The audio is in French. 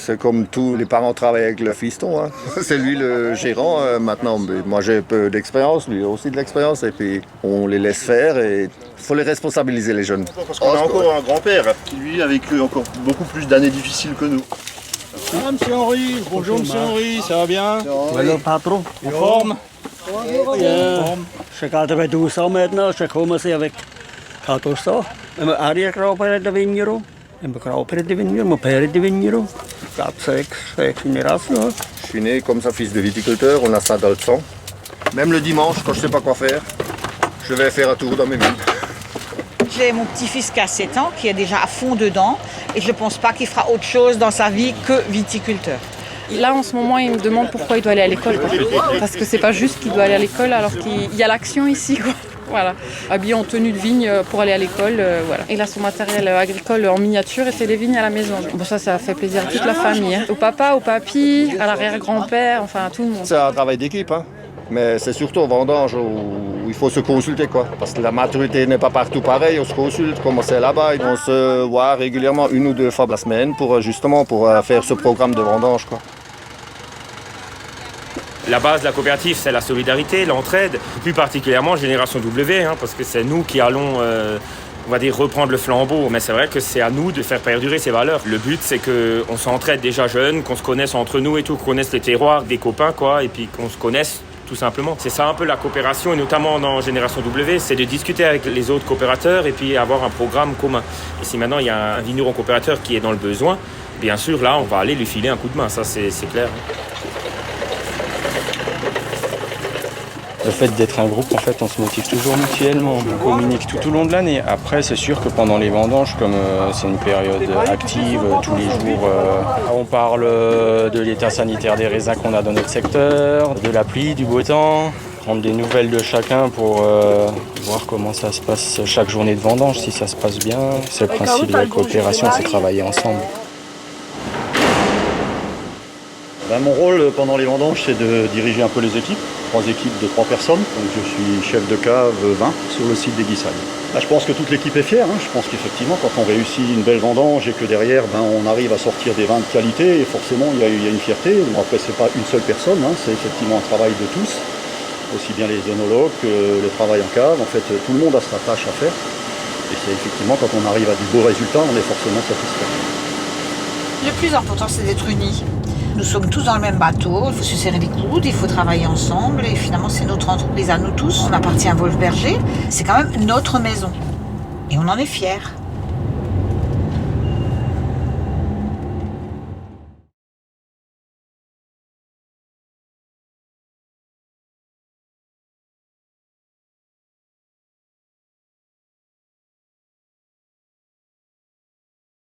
C'est comme tous les parents travaillent avec le fiston. Hein. C'est lui le gérant maintenant. Mais moi j'ai peu d'expérience, lui aussi de l'expérience. Et puis on les laisse faire et il faut les responsabiliser les jeunes. Parce qu'on a encore un grand-père qui lui a vécu encore beaucoup plus d'années difficiles que nous. Ah, monsieur Henri, bonjour monsieur Henri, ça va bien? Hallo patron. En forme? Je gaat er bij doen zo maintenant, je komen ze avec. Gaat ook zo. En mijn aria kroper de vigneron. En mijn kroper de vigneron, mijn père de vigneron. 4, 5 générations. Je suis né comme ça, fils de viticulteur, on a ça dans le sang. Même le dimanche, quand je sais pas quoi faire, je vais faire un tour dans mes vignes. J'ai mon petit-fils qui a 7 ans, qui est déjà à fond dedans. Et je ne pense pas qu'il fera autre chose dans sa vie que viticulteur. Là, en ce moment, il me demande pourquoi il doit aller à l'école. Parce que c'est pas juste qu'il doit aller à l'école alors qu'il y a l'action ici. Quoi. Voilà. Habillé en tenue de vigne pour aller à l'école. Voilà. Il a son matériel agricole en miniature et fait des vignes à la maison. Bon, ça fait plaisir à toute la famille. Hein. Au papa, au papy, à l'arrière-grand-père, enfin à tout le monde. C'est un travail d'équipe, hein. Mais c'est surtout au vendange où il faut se consulter, quoi. Parce que la maturité n'est pas partout pareille, on se consulte, comment c'est là-bas. On se voit régulièrement 1 ou 2 fois la semaine pour faire ce programme de vendange, quoi. La base de la coopérative, c'est la solidarité, l'entraide, plus particulièrement Génération W, hein, parce que c'est nous qui allons, on va dire, reprendre le flambeau. Mais c'est vrai que c'est à nous de faire perdurer ces valeurs. Le but, c'est qu'on s'entraide déjà jeunes, qu'on se connaisse entre nous et tout, qu'on connaisse les terroirs des copains, quoi, et puis qu'on se connaisse tout simplement. C'est ça un peu la coopération, et notamment dans Génération W, c'est de discuter avec les autres coopérateurs et puis avoir un programme commun. Et si maintenant il y a un vigneron coopérateur qui est dans le besoin, bien sûr, là, on va aller lui filer un coup de main, ça c'est clair. Le fait d'être un groupe, en fait, on se motive toujours mutuellement, on communique tout au long de l'année. Après, c'est sûr que pendant les vendanges, comme c'est une période active, tous les jours, on parle de l'état sanitaire des raisins qu'on a dans notre secteur, de la pluie, du beau temps, prendre des nouvelles de chacun pour voir comment ça se passe chaque journée de vendange, si ça se passe bien. C'est le principe de la coopération, c'est travailler ensemble. Mon rôle pendant les vendanges, c'est de diriger un peu les équipes. 3 équipes de 3 personnes. Donc je suis chef de cave vin sur le site des Guissades. Là, je pense que toute l'équipe est fière. Je pense qu'effectivement, quand on réussit une belle vendange et que derrière, on arrive à sortir des vins de qualité, et forcément, il y a une fierté. Bon, après, c'est pas une seule personne, c'est effectivement un travail de tous. Aussi bien les œnologues que le travail en cave. En fait, tout le monde a sa tâche à faire. Et c'est effectivement, quand on arrive à du beau résultat, on est forcément satisfait. Le plus important, c'est d'être unis. Nous sommes tous dans le même bateau, il faut se serrer les coudes, il faut travailler ensemble. Et finalement, c'est notre entreprise à nous tous. On appartient à Wolf Berger. C'est quand même notre maison. Et on en est fiers.